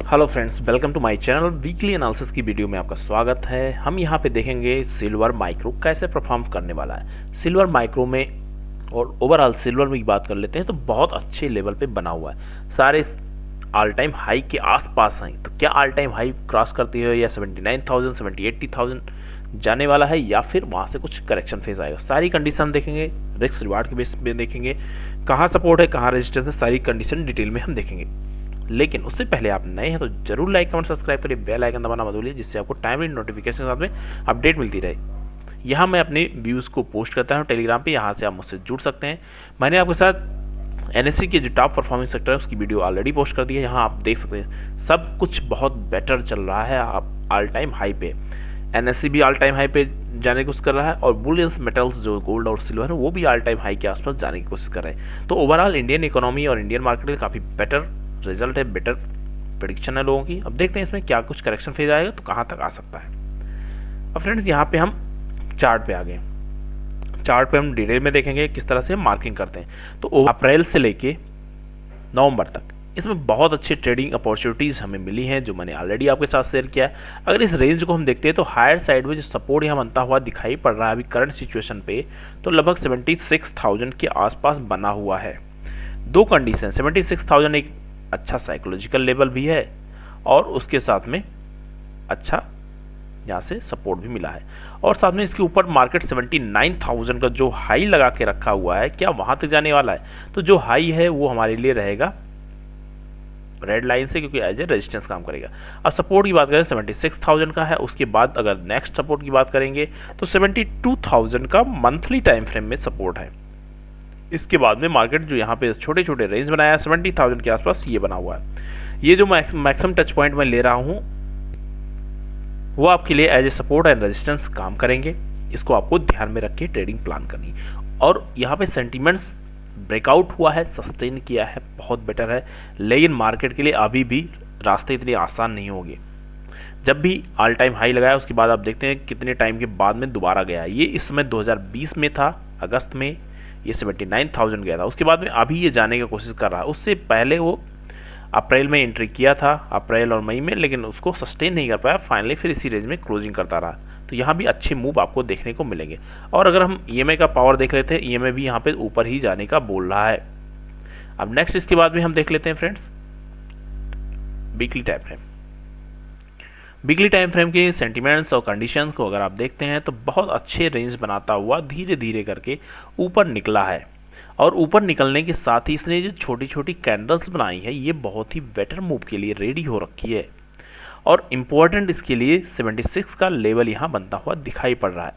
Hello friends, welcome to my channel. Weekly analysis की video में आपका स्वागत है। हम यहां पे देखेंगे सिल्वर माइक्रो कैसे परफॉर्म करने वाला है। सिल्वर माइक्रो में और ओवरऑल सिल्वर में बात कर लेते हैं तो बहुत अच्छे लेवल पे बना हुआ है, सारे ऑल टाइम हाई के आसपास हैं। तो क्या ऑल टाइम हाई क्रॉस करती है या 79,000 80,000 जाने वाला है या फिर वहां से कुछ करेक्शन फेज आएगा, सारी कंडीशन देखेंगे। रिस्क रिवार्ड के बेस पे देखेंगे, कहाँ सपोर्ट है कहाँ रेजिस्टेंस है, सारी कंडीशन डिटेल में हम देखेंगे। लेकिन उससे पहले आप नए हैं तो जरूर लाइक कमेंट सब्सक्राइब करिए, बेल आइकन दबाना मत भूलिए, जिससे आपको टाइमली नोटिफिकेशन के साथ में अपडेट मिलती रहे। यहाँ मैं अपने व्यूज़ को पोस्ट करता हूँ टेलीग्राम पे, यहाँ से आप मुझसे जुड़ सकते हैं। मैंने आपके साथ एनएससी के जो टॉप परफॉर्मिंग सेक्टर है उसकी वीडियो ऑलरेडी पोस्ट कर दी है। यहाँ आप देख सकते हैं सब कुछ बहुत बेटर चल रहा है। आप ऑल टाइम हाई पे एनएससी भी ऑल टाइम हाई पे जाने की कोशिश कर रहा है और बुलियंस मेटल्स जो गोल्ड और सिल्वर है वो भी ऑल टाइम हाई के आसपास जाने की कोशिश कर रहे हैं। तो ओवरऑल इंडियन इकोनॉमी और इंडियन मार्केट में काफ़ी बेटर रिजल्ट है, बेटर प्रेडिक्शन है लोगों की। अब देखते हैं इसमें क्या कुछ करेक्शन फेज आएगा तो कहां तक आ सकता है। अब फ्रेंड्स यहाँ पे हम चार्ट पे आ गए। चार्ट पे हम डिटेल में देखेंगे किस तरह से मार्किंग करते हैं। तो अप्रैल से लेके नवंबर तक इसमें बहुत अच्छी ट्रेडिंग अपॉर्चुनिटीज हमें मिली हैं, जो मैंने ऑलरेडी आपके साथ शेयर किया है। अगर इस रेंज को हम देखते हैं तो हायर साइड में जो सपोर्ट यहाँ बनता हुआ दिखाई पड़ रहा है अभी करंट सिचुएशन पे, तो लगभग 76,000 के आसपास बना हुआ है। दो कंडीशन, 76,000 एक अच्छा साइकोलॉजिकल लेवल भी है और उसके साथ में अच्छा यहाँ से सपोर्ट भी मिला है, और साथ में इसके ऊपर मार्केट 79,000 का जो हाई लगा के रखा हुआ है, क्या वहां तक जाने वाला है? तो जो हाई है वो हमारे लिए रहेगा रेड लाइन से, क्योंकि एज ए रेजिस्टेंस काम करेगा। अब सपोर्ट की बात करें 76,000 का है, उसके बाद अगर नेक्स्ट सपोर्ट की बात करेंगे तो 72,000 का मंथली टाइम फ्रेम में सपोर्ट है। इसके बाद में मार्केट जो यहाँ पे छोटे छोटे रेंज बनाया है 70,000 के आसपास ये बना हुआ है। ये जो मैक्सिमम टच पॉइंट मैं ले रहा हूँ वो आपके लिए as a support and resistance काम करेंगे। इसको आपको ध्यान में रख के ट्रेडिंग प्लान करनी। और यहाँ पे सेंटीमेंट्स ब्रेकआउट हुआ है, सस्टेन किया है, बहुत बेटर है। लेकिन मार्केट के लिए अभी भी रास्ते इतने आसान नहीं होंगे। जब भी ऑल टाइम हाई लगाया उसके बाद आप देखते हैं कितने टाइम के बाद में दोबारा गया। ये इस समय 2020 में था, अगस्त में ये 79,000 गया था। उसके बाद में अभी ये जाने की कोशिश कर रहा है। उससे पहले वो अप्रैल में एंट्री किया था, अप्रैल और मई में, लेकिन उसको सस्टेन नहीं कर पाया। फाइनली फिर इसी रेंज में क्लोजिंग करता रहा। तो यहाँ भी अच्छे मूव आपको देखने को मिलेंगे। और अगर हम ईएमए का पावर देख लेते हैं, ईएमए भी यहाँ पे ऊपर ही जाने का बोल रहा है। अब नेक्स्ट इसके बाद में हम देख लेते हैं friends weekly time frame. Weekly time frame के सेंटीमेंट्स और कंडीशंस को अगर आप देखते हैं तो बहुत अच्छे रेंज बनाता हुआ धीरे धीरे करके ऊपर निकला है। और ऊपर निकलने के साथ ही इसने जो छोटी छोटी कैंडल्स बनाई है ये बहुत ही बेटर मूव के लिए रेडी हो रखी है। और इम्पोर्टेंट इसके लिए 76 का लेवल यहाँ बनता हुआ दिखाई पड़ रहा है।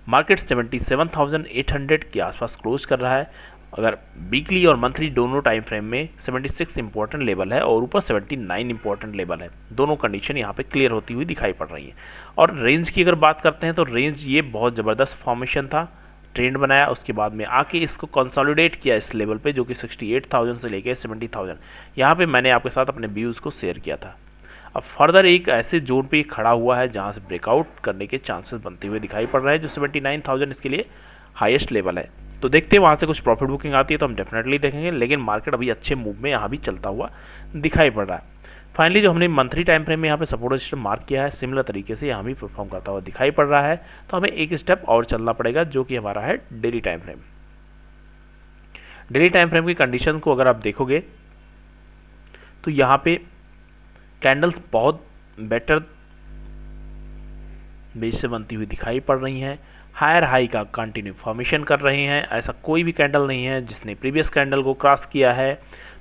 मार्केट 77,800 के आसपास क्लोज कर रहा है। अगर वीकली और मंथली दोनों टाइम फ्रेम में 76 इंपॉर्टेंट लेवल है और ऊपर 79 इंपॉर्टेंट लेवल है। दोनों कंडीशन यहाँ पे क्लियर होती हुई दिखाई पड़ रही है। और रेंज की अगर बात करते हैं तो रेंज ये बहुत ज़बरदस्त फॉर्मेशन था, ट्रेंड बनाया, उसके बाद में आके इसको कंसोलिडेट किया इस लेवल पे, जो कि 68,000 से लेके 70,000। यहाँ पे मैंने आपके साथ अपने व्यूज़ को शेयर किया था। अब फर्दर एक ऐसे जोन पे खड़ा हुआ है जहाँ से ब्रेकआउट करने के चांसेस बनते हुए दिखाई पड़ रहे हैं, जो 79,000 इसके लिए हाईएस्ट लेवल है। तो देखते हैं वहाँ से कुछ प्रॉफिट बुकिंग आती है तो हम डेफिनेटली देखेंगे। लेकिन मार्केट अभी अच्छे मूव में यहाँ भी चलता हुआ दिखाई पड़ रहा है। फाइनली जो हमने मंथली टाइम फ्रेम में यहाँ पे सपोर्ट रजिस्टर मार्क किया है, सिमिलर तरीके से यहाँ भी परफॉर्म करता हुआ दिखाई पड़ रहा है। तो हमें एक स्टेप और चलना पड़ेगा, जो कि हमारा है daily time frame. Daily time frame की कंडीशन को अगर आप देखोगे तो यहाँ पे कैंडल्स बहुत बेटर बेस से बनती हुई दिखाई पड़ रही हैं। हायर हाई का कंटिन्यू फॉर्मेशन कर रहे हैं। ऐसा कोई भी कैंडल नहीं है जिसने प्रीवियस कैंडल को क्रॉस किया है।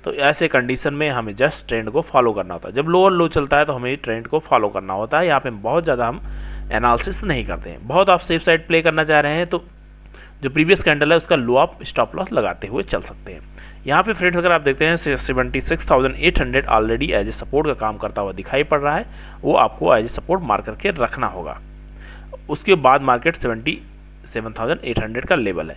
तो ऐसे कंडीशन में हमें जस्ट ट्रेंड को फॉलो करना होता है। जब लोअर लो चलता है तो हमें ट्रेंड को फॉलो करना होता है। यहाँ पे बहुत ज़्यादा हम एनालिसिस नहीं करते हैं। बहुत आप सेफ साइड प्ले करना चाह रहे हैं तो जो प्रीवियस कैंडल है उसका लो आप स्टॉप लॉस लगाते हुए चल सकते हैं। यहाँ पे फ्रेंड्स अगर आप देखते हैं 76,800 ऑलरेडी एज ए सपोर्ट का काम करता हुआ दिखाई पड़ रहा है। वो आपको एज ए सपोर्ट मार्क करके रखना होगा। उसके बाद मार्केट 77,800 का लेवल है।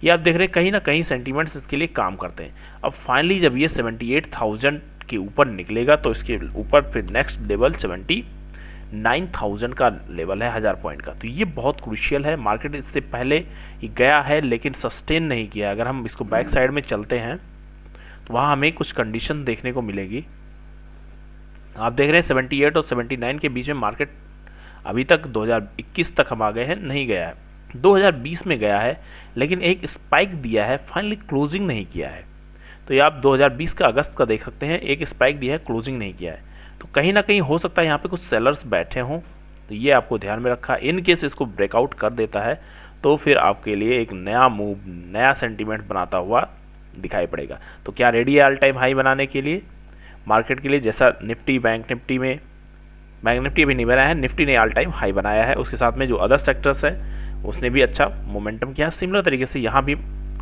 ये आप देख रहे हैं कहीं ना कहीं सेंटीमेंट्स इसके लिए काम करते हैं। अब फाइनली जब ये 78,000 के ऊपर निकलेगा तो इसके ऊपर फिर नेक्स्ट लेवल 79,000 का लेवल है 1000 पॉइंट का। तो ये बहुत क्रूशियल है। मार्केट इससे पहले ही गया है लेकिन सस्टेन नहीं किया। अगर हम इसको बैक साइड में चलते हैं तो वहाँ हमें कुछ कंडीशन देखने को मिलेगी। आप देख रहे हैं 78 और 79 के बीच में मार्केट अभी तक 2021 तक हम आ गए हैं, नहीं गया है। 2020 में गया है लेकिन एक स्पाइक दिया है, फाइनली क्लोजिंग नहीं किया है। तो ये आप 2020 का अगस्त का देख सकते हैं, एक स्पाइक दिया है, क्लोजिंग नहीं किया है। तो कहीं ना कहीं हो सकता है यहाँ पे कुछ सेलर्स बैठे हों, तो ये आपको ध्यान में रखा। इन केस इसको ब्रेकआउट कर देता है तो फिर आपके लिए एक नया मूव, नया सेंटीमेंट बनाता हुआ दिखाई पड़ेगा। तो क्या रेडी है ऑल टाइम हाई बनाने के लिए मार्केट के लिए? जैसा निफ्टी, बैंक निफ्टी में, बैंक निफ्टी अभी नहीं बनाया है, निफ्टी ने ऑल टाइम हाई बनाया है, उसके साथ में जो अदर सेक्टर्स है उसने भी अच्छा मोमेंटम किया। सिमिलर तरीके से यहाँ भी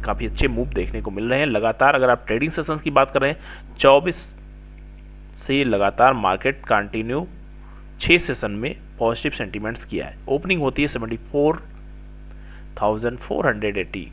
काफ़ी अच्छे मूव देखने को मिल रहे हैं लगातार। अगर आप ट्रेडिंग सेशंस की बात कर रहे हैं 24 से लगातार मार्केट कंटिन्यू 6 सेशन में पॉजिटिव सेंटीमेंट्स किया है। ओपनिंग होती है 74,480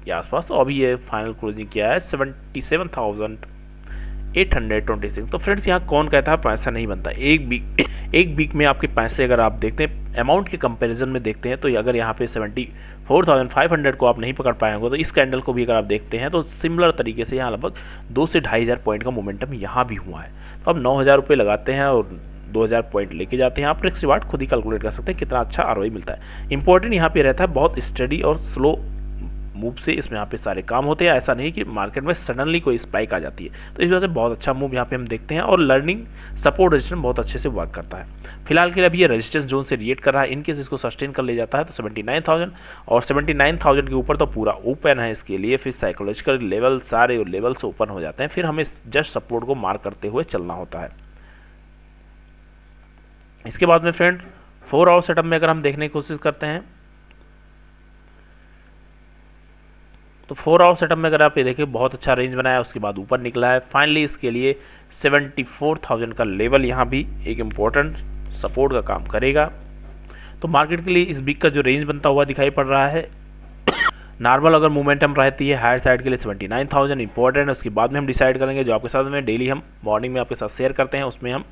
के आसपास, और अभी ये फाइनल क्लोजिंग किया है 77,826। तो फ्रेंड्स यहाँ कौन कहता है पैसा नहीं बनता? एक वीक में आपके पैसे अगर आप देखते हैं अमाउंट के कंपैरिजन में देखते हैं, तो अगर यहाँ पे 74,500 को आप नहीं पकड़ पाए होंगे, तो इस कैंडल को भी अगर आप देखते हैं तो सिमिलर तरीके से यहाँ लगभग 2 से 2,500 पॉइंट का मोमेंटम यहाँ भी हुआ है। तो अब 9,000 रुपये लगाते हैं और 2,000 पॉइंट लेके जाते हैं, आप रिस्क रिवार्ड खुद ही कैलकुलेट कर सकते हैं कितना अच्छा आरओआई मिलता है। इंपॉर्टेंट यहाँ पे रहता है बहुत स्टडी और स्लो मूव से इसमें यहाँ पे सारे काम होते हैं। ऐसा नहीं कि मार्केट में सडनली कोई स्पाइक आ जाती है, तो इस वजह से बहुत अच्छा मूव यहाँ पे हम देखते हैं। और लर्निंग सपोर्ट रजिस्टेंस बहुत अच्छे से वर्क करता है। फिलहाल के लिए अभी ये रेजिस्टेंस जोन से रिएक्ट कर रहा है, इनकेस इसको सस्टेन कर ले जाता है तो 79,000 और 79,000 के ऊपर तो पूरा ओपन है इसके लिए। फिर साइकोलॉजिकल लेवल सारे लेवल से ओपन हो जाते हैं, फिर हमें जस्ट सपोर्ट को मार्क करते हुए चलना होता है। इसके बाद में फ्रेंड 4 आवर सेटअप में अगर हम देखने की कोशिश करते हैं तो 4 आवर सेटअप में अगर आप ये देखें बहुत अच्छा रेंज बनाया है, उसके बाद ऊपर निकला है। फाइनली इसके लिए 74,000 का लेवल यहाँ भी एक इम्पोर्टेंट सपोर्ट का काम करेगा। तो मार्केट के लिए इस वीक का जो रेंज बनता हुआ दिखाई पड़ रहा है, नॉर्मल अगर मोमेंटम रहती है हायर साइड के लिए 79,000 इंपॉर्टेंट है। उसके बाद में हम डिसाइड करेंगे, जो आपके साथ में डेली हम मॉर्निंग में आपके साथ शेयर करते हैं, उसमें हम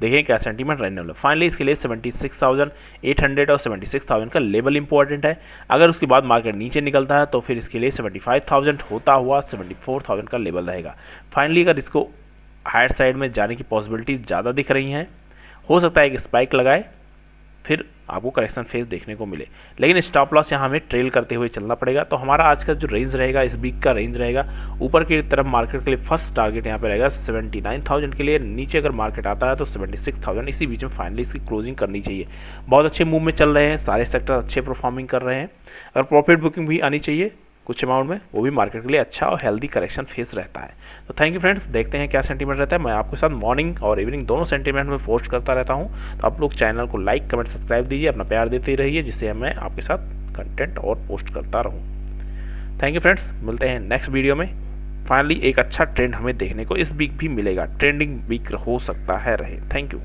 देखें क्या सेंटीमेंट रहने वाला। फाइनली इसके लिए 76,800 और 76,000 का लेवल इंपॉर्टेंट है। अगर उसके बाद मार्केट नीचे निकलता है तो फिर इसके लिए 75,000 होता हुआ 74,000 का लेवल रहेगा। फाइनली अगर इसको हायर साइड में जाने की पॉसिबिलिटीज ज़्यादा दिख रही हैं, हो सकता है एक स्पाइक लगाए फिर आपको करेक्शन फेज देखने को मिले, लेकिन स्टॉप लॉस यहाँ हमें ट्रेल करते हुए चलना पड़ेगा। तो हमारा आज का जो रेंज रहेगा, इस वीक का रेंज रहेगा, ऊपर की तरफ मार्केट के लिए फर्स्ट टारगेट यहाँ पे रहेगा 79,000 के लिए। नीचे अगर मार्केट आता है तो 76,000, इसी बीच में फाइनली इसकी क्लोजिंग करनी चाहिए। बहुत अच्छे मूव में चल रहे हैं, सारे सेक्टर अच्छे परफॉर्मिंग कर रहे हैं। अगर प्रॉफिट बुकिंग भी आनी चाहिए कुछ अमाउंट में, वो भी मार्केट के लिए अच्छा और हेल्दी करेक्शन फेस रहता है। तो थैंक यू फ्रेंड्स, देखते हैं क्या सेंटीमेंट रहता है। मैं आपके साथ मॉर्निंग और इवनिंग दोनों सेंटीमेंट में पोस्ट करता रहता हूं, तो आप लोग चैनल को लाइक कमेंट सब्सक्राइब दीजिए, अपना प्यार देते रहिए, जिससे मैं आपके साथ कंटेंट और पोस्ट करता रहूं। थैंक यू फ्रेंड्स, मिलते हैं नेक्स्ट वीडियो में। फाइनली एक अच्छा ट्रेंड हमें देखने को इस वीक भी मिलेगा, ट्रेंडिंग वीक हो सकता है रहे। Thank you.